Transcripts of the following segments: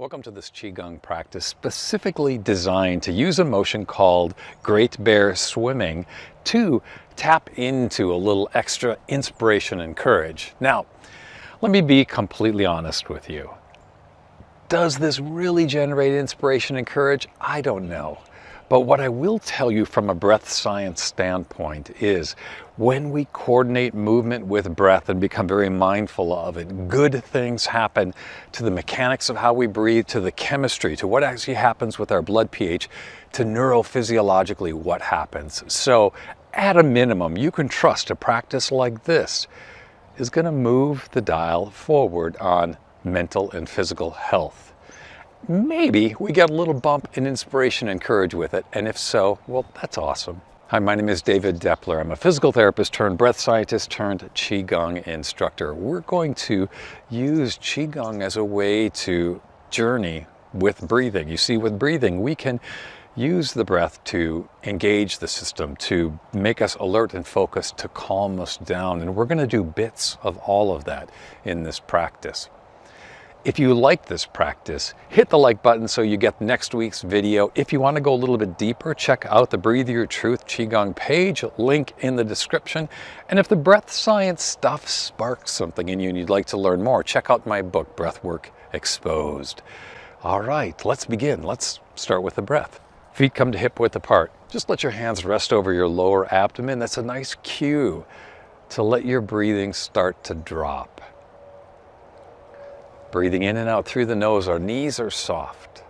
Welcome to this Qigong practice specifically designed to use a motion called Great Bear Swimming to tap into a little extra inspiration and courage. Now, let me be completely honest with you. Does this really generate inspiration and courage? I don't know. But what I will tell you from a breath science standpoint is when we coordinate movement with breath and become very mindful of it, good things happen to the mechanics of how we breathe, to the chemistry, to what actually happens with our blood pH, to neurophysiologically what happens. So at a minimum, you can trust a practice like this is going to move the dial forward on mental and physical health. Maybe we get a little bump in inspiration and courage with it, and if so, well, that's awesome. Hi, my name is David Deppeler. I'm a physical therapist turned breath scientist turned Qigong instructor. We're going to use Qigong as a way to journey with breathing. You see, with breathing, we can use the breath to engage the system, to make us alert and focused, to calm us down, and we're going to do bits of all of that in this practice. If you like this practice, hit the like button so you get next week's video. If you want to go a little bit deeper, check out the Breathe Your Truth Qigong page, link in the description. And if the breath science stuff sparks something in you and you'd like to learn more, check out my book, Breathwork Exposed. All right, let's begin. Let's start with the breath. Feet come to hip width apart. Just let your hands rest over your lower abdomen. That's a nice cue to let your breathing start to drop. Breathing in and out through the nose, our knees are soft,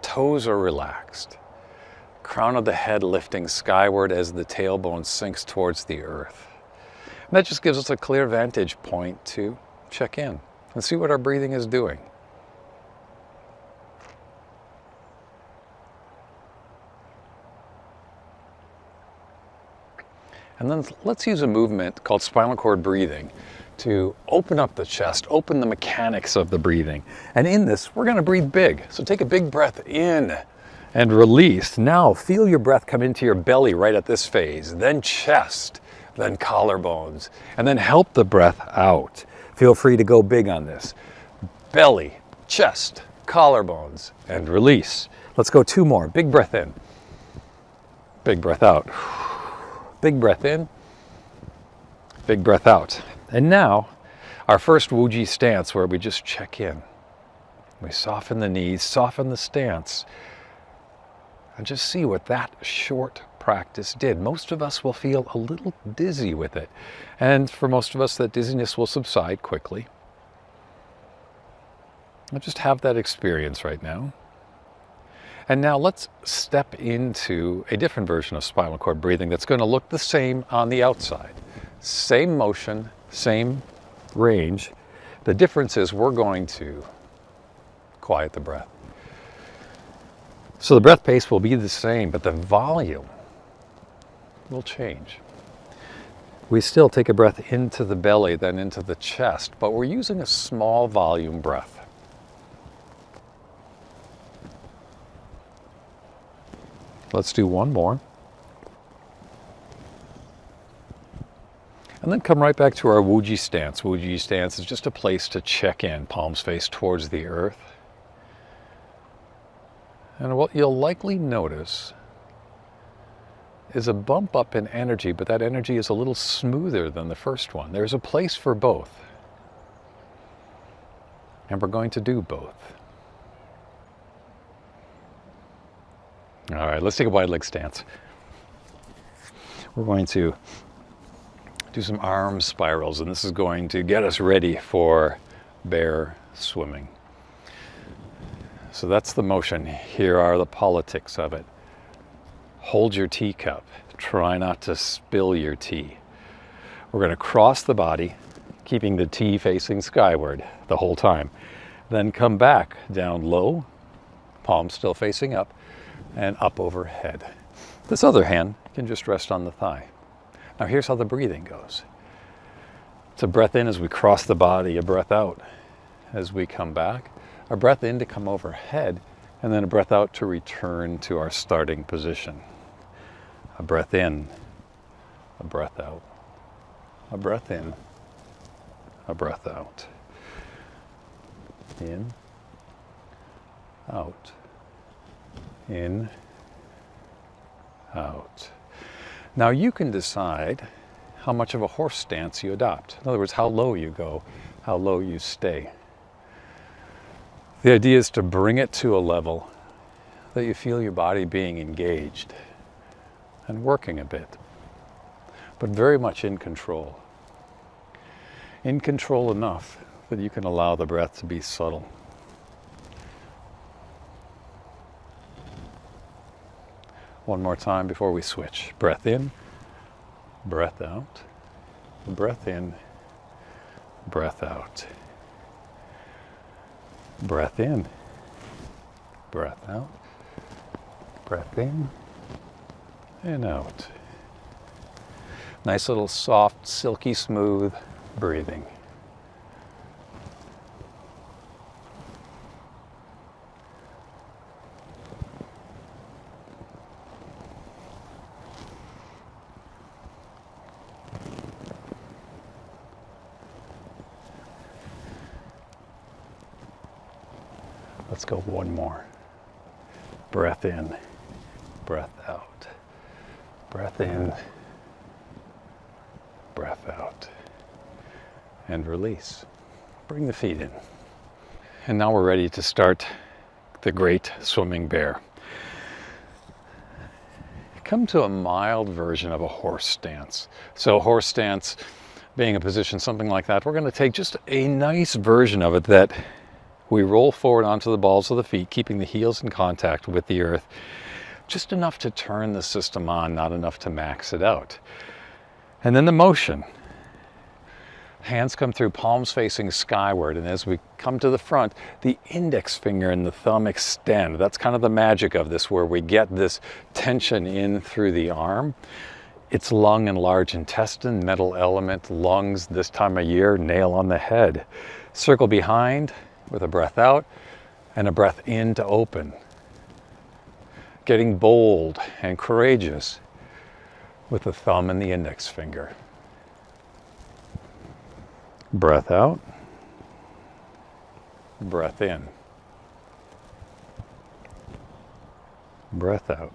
toes are relaxed, crown of the head lifting skyward as the tailbone sinks towards the earth. And that just gives us a clear vantage point to check in and see what our breathing is doing. And then let's use a movement called spinal cord breathing to open up the chest, open the mechanics of the breathing. And in this, we're going to breathe big. So take a big breath in and release. Now feel your breath come into your belly right at this phase, then chest, then collarbones, and then help the breath out. Feel free to go big on this. Belly, chest, collarbones, and release. Let's go two more. Big breath in. Big breath out. Big breath in. Big breath out. And now, our first Wuji stance where we just check in. We soften the knees, soften the stance, and just see what that short practice did. Most of us will feel a little dizzy with it. And for most of us, that dizziness will subside quickly. I'll just have that experience right now. And now let's step into a different version of spinal cord breathing that's going to look the same on the outside. Same motion, same range. The difference is we're going to quiet the breath. So the breath pace will be the same, but the volume will change. We still take a breath into the belly, then into the chest, but we're using a small volume breath. Let's do one more. And then come right back to our Wuji stance. Wuji stance is just a place to check in, palms face towards the earth. And what you'll likely notice is a bump up in energy, but that energy is a little smoother than the first one. There's a place for both. And we're going to do both. All right, let's take a wide leg stance. We're going to do some arm spirals, and this is going to get us ready for bear swimming. So that's the motion. Here are the politics of it. Hold your teacup. Try not to spill your tea. We're going to cross the body, keeping the tea facing skyward the whole time. Then come back down low, palms still facing up, and up overhead. This other hand can just rest on the thigh. Now here's how the breathing goes. It's a breath in as we cross the body, a breath out as we come back, a breath in to come overhead, and then a breath out to return to our starting position. A breath in, a breath out, a breath in, a breath out. In, out, in, out. Now you can decide how much of a horse stance you adopt. In other words, how low you go, how low you stay. The idea is to bring it to a level that you feel your body being engaged and working a bit, but very much in control. In control enough that you can allow the breath to be subtle. One more time before we switch. Breath in, breath out, breath in, breath out. Breath in, breath out, breath in, and out. Nice little soft, silky smooth breathing. Let's go one more. Breath in, breath out. Breath in, breath out. And release. Bring the feet in. And now we're ready to start the great swimming bear. Come to a mild version of a horse stance. So horse stance being a position, something like that, we're going to take just a nice version of it that we roll forward onto the balls of the feet, keeping the heels in contact with the earth, just enough to turn the system on, not enough to max it out. And then the motion. Hands come through, palms facing skyward, and as we come to the front, the index finger and the thumb extend. That's kind of the magic of this, where we get this tension in through the arm. It's lung and large intestine, metal element, lungs this time of year, nail on the head. Circle behind with a breath out and a breath in to open. Getting bold and courageous with the thumb and the index finger. Breath out, breath in, breath out,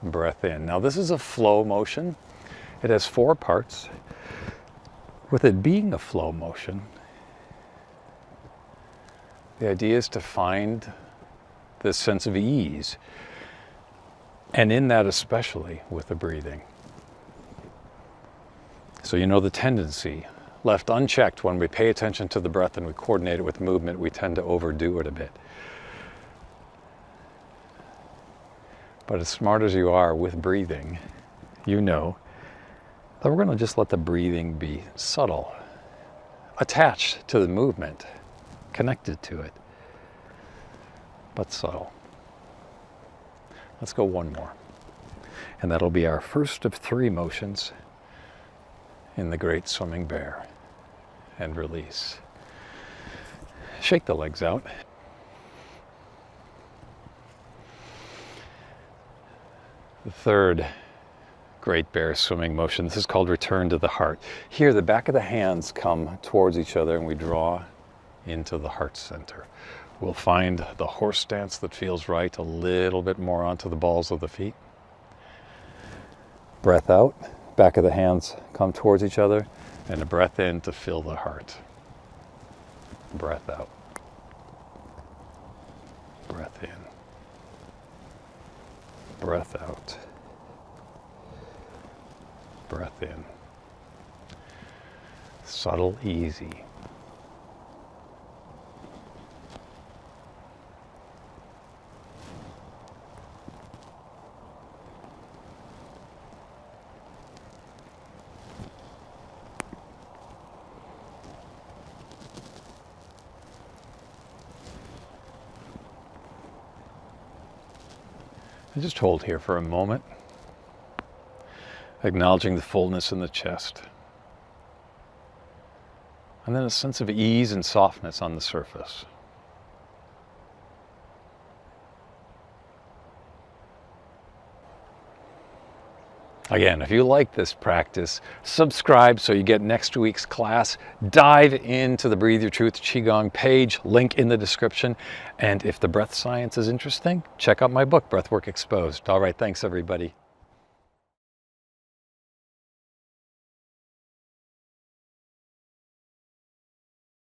breath in. Now this is a flow motion. It has 4 parts. With it being a flow motion, the idea is to find this sense of ease, and in that especially with the breathing. So you know the tendency, left unchecked when we pay attention to the breath and we coordinate it with movement, we tend to overdo it a bit. But as smart as you are with breathing, you know that we're going to just let the breathing be subtle, attached to the movement, connected to it, but subtle. Let's go one more. And that'll be our first of 3 motions in the great swimming bear. And release. Shake the legs out. The third great bear swimming motion, this is called return to the heart. Here the back of the hands come towards each other and we draw into the heart center. We'll find the horse stance that feels right, a little bit more onto the balls of the feet. Breath out, back of the hands come towards each other, and a breath in to fill the heart. Breath out. Breath in. Breath out. Breath in. Subtle, easy. And just hold here for a moment, acknowledging the fullness in the chest. And then a sense of ease and softness on the surface. Again, if you like this practice, subscribe so you get next week's class. Dive into the Breathe Your Truth Qigong page, link in the description. And if the breath science is interesting, check out my book, Breathwork Exposed. All right, thanks everybody.